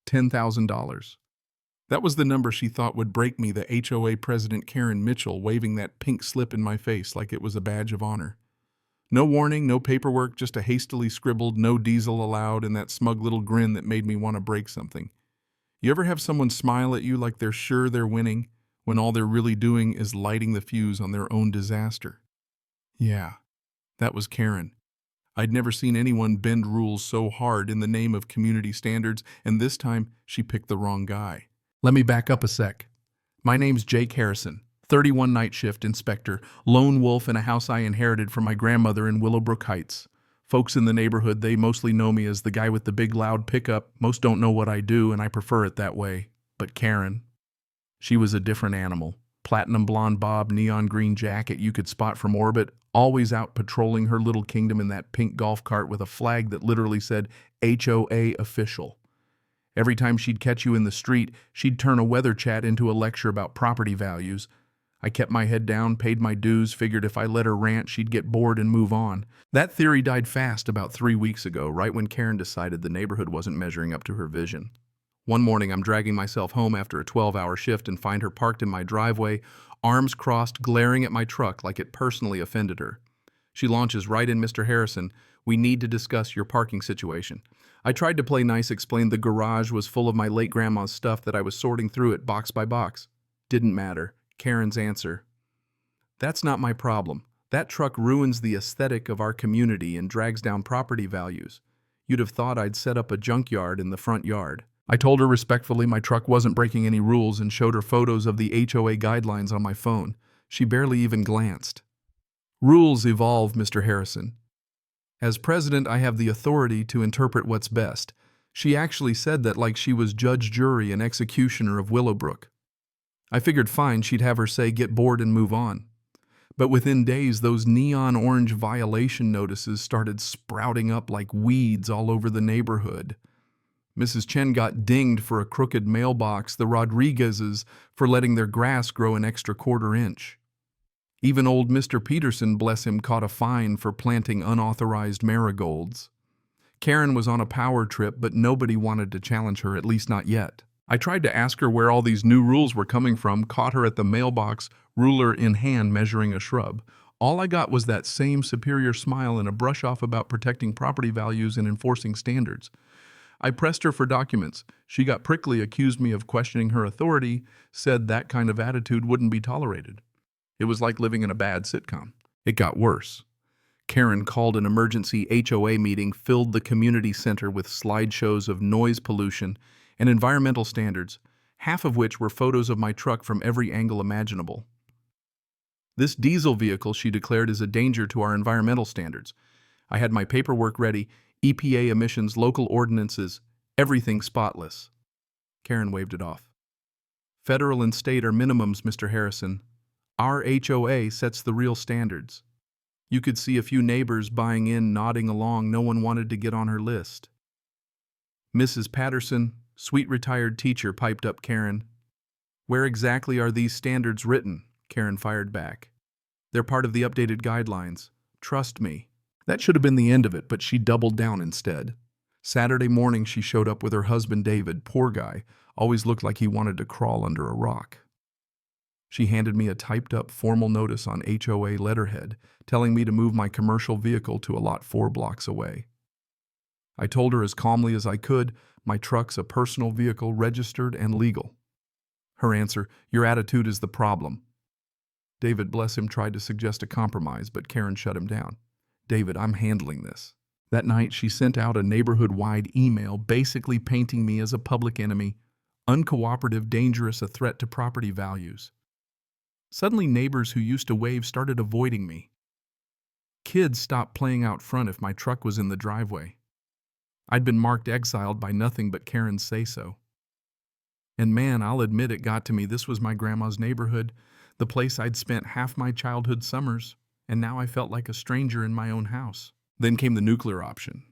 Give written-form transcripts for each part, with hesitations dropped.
$10,000. That was the number she thought would break me, the HOA president Karen Mitchell waving that pink slip in my face like it was a badge of honor. No warning, no paperwork, just a hastily scribbled "no diesel allowed" and that smug little grin that made me want to break something. You ever have someone smile at you like they're sure they're winning when all they're really doing is lighting the fuse on their own disaster? Yeah, that was Karen. I'd never seen anyone bend rules so hard in the name of community standards, and this time she picked the wrong guy. Let me back up a sec. My name's Jake Harrison, 31 night shift inspector, lone wolf in a house I inherited from my grandmother in Willowbrook Heights. Folks in the neighborhood, they mostly know me as the guy with the big loud pickup. Most don't know what I do, and I prefer it that way. But Karen, she was a different animal. Platinum blonde bob, neon green jacket you could spot from orbit, always out patrolling her little kingdom in that pink golf cart with a flag that literally said HOA official. Every time she'd catch you in the street, she'd turn a weather chat into a lecture about property values. I kept my head down, paid my dues, figured if I let her rant, she'd get bored and move on. That theory died fast about 3 weeks ago, right when Karen decided the neighborhood wasn't measuring up to her vision. One morning, I'm dragging myself home after a 12-hour shift and find her parked in my driveway, arms crossed, glaring at my truck like it personally offended her. She launches right in, "Mr. Harrison, we need to discuss your parking situation." I tried to play nice, explained the garage was full of my late grandma's stuff that I was sorting through it box by box. Didn't matter. Karen's answer: "That's not my problem. That truck ruins the aesthetic of our community and drags down property values. You'd have thought I'd set up a junkyard in the front yard." I told her respectfully my truck wasn't breaking any rules and showed her photos of the HOA guidelines on my phone. She barely even glanced. "Rules evolve, Mr. Harrison. As president, I have the authority to interpret what's best." She actually said that like she was judge, jury, and executioner of Willowbrook. I figured fine, she'd have her say, get bored and move on. But within days, those neon orange violation notices started sprouting up like weeds all over the neighborhood. Mrs. Chen got dinged for a crooked mailbox, the Rodriguezes for letting their grass grow an extra quarter inch. Even old Mr. Peterson, bless him, caught a fine for planting unauthorized marigolds. Karen was on a power trip, but nobody wanted to challenge her, at least not yet. I tried to ask her where all these new rules were coming from, caught her at the mailbox, ruler in hand, measuring a shrub. All I got was that same superior smile and a brush off about protecting property values and enforcing standards. I pressed her for documents. She got prickly, accused me of questioning her authority, said that kind of attitude wouldn't be tolerated. It was like living in a bad sitcom. It got worse. Karen called an emergency HOA meeting, filled the community center with slideshows of noise pollution and environmental standards, half of which were photos of my truck from every angle imaginable. This diesel vehicle, she declared, is a danger to our environmental standards. I had my paperwork ready, EPA emissions, local ordinances, everything spotless. Karen waved it off. "Federal and state are minimums, Mr. Harrison. Our HOA sets the real standards." You could see a few neighbors buying in, nodding along. No one wanted to get on her list. "Mrs. Patterson, sweet retired teacher," piped up Karen. "Where exactly are these standards written?" Karen fired back. "They're part of the updated guidelines. Trust me." That should have been the end of it, but she doubled down instead. Saturday morning, she showed up with her husband David. Poor guy, always looked like he wanted to crawl under a rock. She handed me a typed-up formal notice on HOA letterhead, telling me to move my commercial vehicle to a lot 4 blocks away. I told her as calmly as I could, my truck's a personal vehicle, registered and legal. Her answer: "Your attitude is the problem." David, bless him, tried to suggest a compromise, but Karen shut him down. "David, I'm handling this." That night, she sent out a neighborhood-wide email basically painting me as a public enemy, uncooperative, dangerous, a threat to property values. Suddenly, neighbors who used to wave started avoiding me. Kids stopped playing out front if my truck was in the driveway. I'd been marked exiled by nothing but Karen's say-so. And man, I'll admit it got to me. This was my grandma's neighborhood, the place I'd spent half my childhood summers, and now I felt like a stranger in my own house. Then came the nuclear option.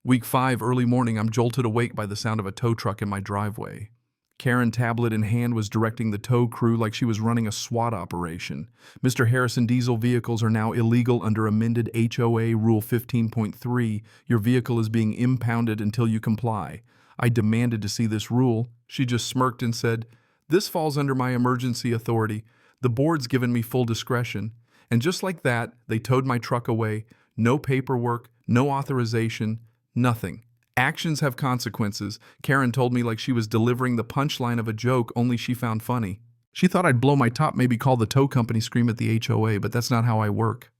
Week 5, early morning, I'm jolted awake by the sound of a tow truck in my driveway. Karen, tablet in hand, was directing the tow crew like she was running a SWAT operation. "Mr. Harrison, diesel vehicles are now illegal under amended HOA Rule 15.3. Your vehicle is being impounded until you comply. I demanded to see this rule. She just smirked and said, "This falls under my emergency authority. The board's given me full discretion." And just like that, they towed my truck away. No paperwork, no authorization, nothing. Actions have consequences, Karen told me like she was delivering the punchline of a joke only she found funny. She thought I'd blow my top, maybe call the tow company, scream at the HOA, but that's not how I work.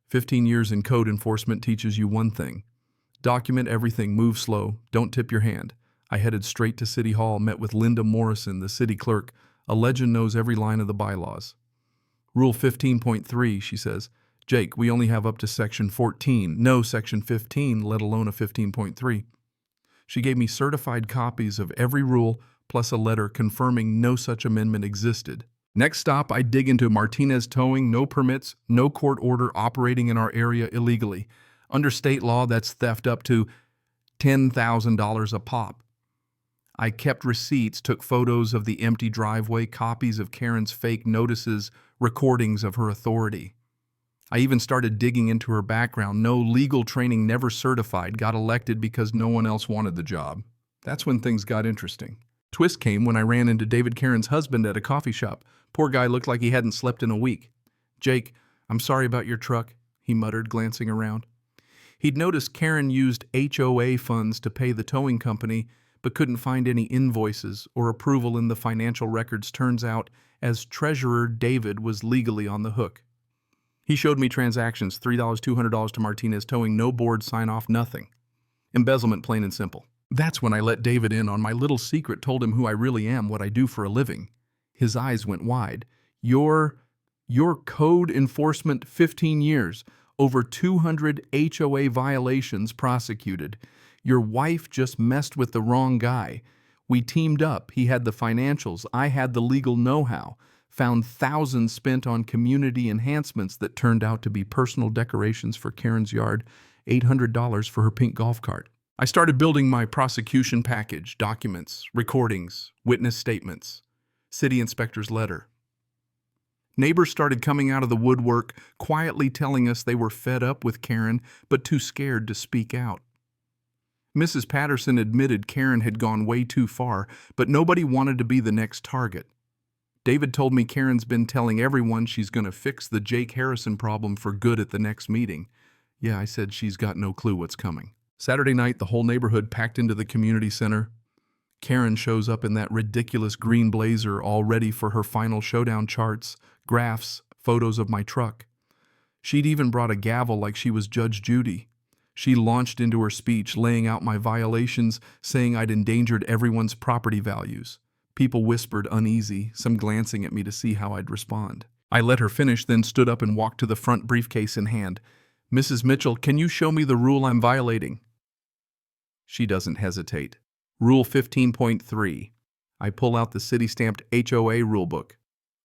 15 years in code enforcement teaches you one thing. Document everything, move slow, don't tip your hand. I headed straight to City Hall, met with Linda Morrison, the city clerk. A legend knows every line of the bylaws. Rule 15.3, she says, "Jake, we only have up to Section 14, no Section 15, let alone a 15.3. She gave me certified copies of every rule, plus a letter confirming no such amendment existed. Next stop, I dig into Martinez Towing, no permits, no court order, operating in our area illegally. Under state law, that's theft up to $10,000 a pop. I kept receipts, took photos of the empty driveway, copies of Karen's fake notices, recordings of her authority. I even started digging into her background. No legal training, never certified, got elected because no one else wanted the job. That's when things got interesting. Twist came when I ran into David Karen's husband at a coffee shop. Poor guy looked like he hadn't slept in a week. "Jake, I'm sorry about your truck," he muttered, glancing around. He'd noticed Karen used HOA funds to pay the towing company, but couldn't find any invoices or approval in the financial records. Turns out, as treasurer, David was legally on the hook. He showed me transactions, $3, $200 to Martinez Towing, no board sign-off, nothing. Embezzlement, plain and simple. That's when I let David in on my little secret, told him who I really am, what I do for a living. His eyes went wide. Your code enforcement, 15 years, over 200 HOA violations prosecuted. Your wife just messed with the wrong guy. We teamed up. He had the financials. I had the legal know-how. Found thousands spent on community enhancements that turned out to be personal decorations for Karen's yard, $800 for her pink golf cart. I started building my prosecution package, documents, recordings, witness statements, city inspector's letter. Neighbors started coming out of the woodwork, quietly telling us they were fed up with Karen, but too scared to speak out. Mrs. Patterson admitted Karen had gone way too far, but nobody wanted to be the next target. David told me Karen's been telling everyone she's going to fix the Jake Harrison problem for good at the next meeting. Yeah, I said she's got no clue what's coming. Saturday night, the whole neighborhood packed into the community center. Karen shows up in that ridiculous green blazer, all ready for her final showdown, charts, graphs, photos of my truck. She'd even brought a gavel like she was Judge Judy. She launched into her speech, laying out my violations, saying I'd endangered everyone's property values. People whispered uneasy, some glancing at me to see how I'd respond. I let her finish, then stood up and walked to the front, briefcase in hand. "Mrs. Mitchell, can you show me the rule I'm violating?" She doesn't hesitate. Rule 15.3. I pull out the city-stamped HOA rulebook.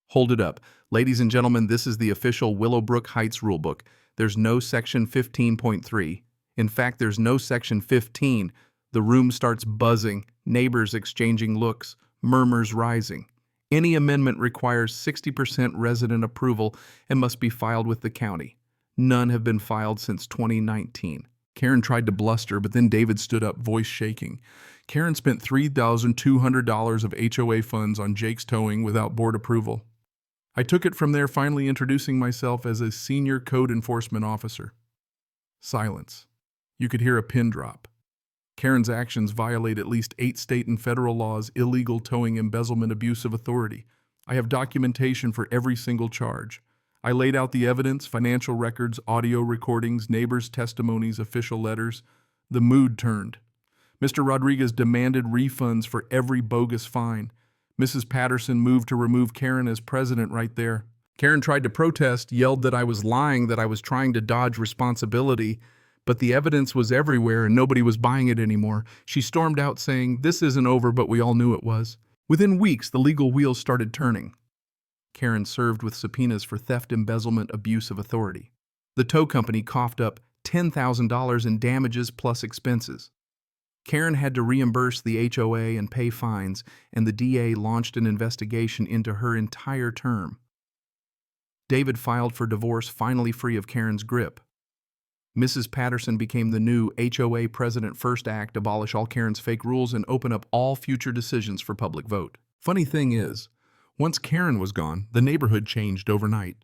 Hold it up. "Ladies and gentlemen, this is the official Willowbrook Heights rulebook. There's no section 15.3. In fact, there's no section 15. The room starts buzzing, neighbors exchanging looks, murmurs rising. Any amendment requires 60% resident approval and must be filed with the county. None have been filed since 2019. Karen tried to bluster, but then David stood up, voice shaking. Karen spent $3,200 of HOA funds on Jake's towing without board approval. I took it from there, finally introducing myself as a senior code enforcement officer. Silence. You could hear a pin drop. Karen's actions violate at least 8 state and federal laws: illegal towing, embezzlement, abuse of authority. I have documentation for every single charge. I laid out the evidence, financial records, audio recordings, neighbors' testimonies, official letters. The mood turned. Mr. Rodriguez demanded refunds for every bogus fine. Mrs. Patterson moved to remove Karen as president right there. Karen tried to protest, yelled that I was lying, that I was trying to dodge responsibility, but the evidence was everywhere and nobody was buying it anymore. She stormed out saying, "This isn't over, but we all knew it was." Within weeks, the legal wheels started turning. Karen served with subpoenas for theft, embezzlement, abuse of authority. The tow company coughed up $10,000 in damages plus expenses. Karen had to reimburse the HOA and pay fines, and the DA launched an investigation into her entire term. David filed for divorce, finally free of Karen's grip. Mrs. Patterson became the new HOA president. First act, abolish all Karen's fake rules and open up all future decisions for public vote. Funny thing is, once Karen was gone, the neighborhood changed overnight.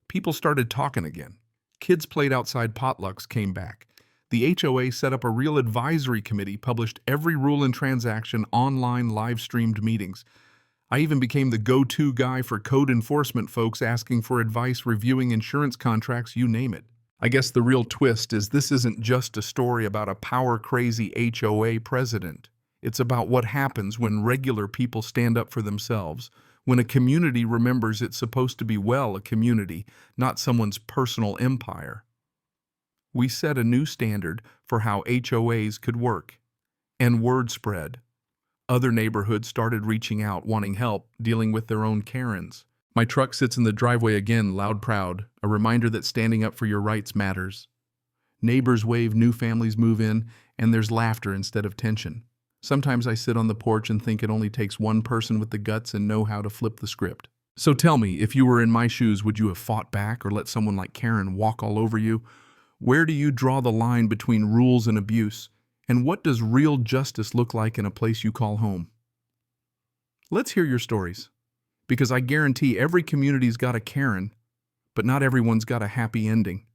People started talking again. Kids played outside, potlucks came back. The HOA set up a real advisory committee, published every rule and transaction, online live-streamed meetings. I even became the go-to guy for code enforcement folks asking for advice, reviewing insurance contracts, you name it. I guess the real twist is this isn't just a story about a power-crazy HOA president. It's about what happens when regular people stand up for themselves, when a community remembers it's supposed to be, well, a community, not someone's personal empire. We set a new standard for how HOAs could work, and word spread. Other neighborhoods started reaching out, wanting help, dealing with their own Karens. My truck sits in the driveway again, loud, proud, a reminder that standing up for your rights matters. Neighbors wave, new families move in, and there's laughter instead of tension. Sometimes I sit on the porch and think it only takes one person with the guts and know how to flip the script. So tell me, if you were in my shoes, would you have fought back or let someone like Karen walk all over you? Where do you draw the line between rules and abuse? And what does real justice look like in a place you call home? Let's hear your stories, because I guarantee every community's got a Karen, but not everyone's got a happy ending.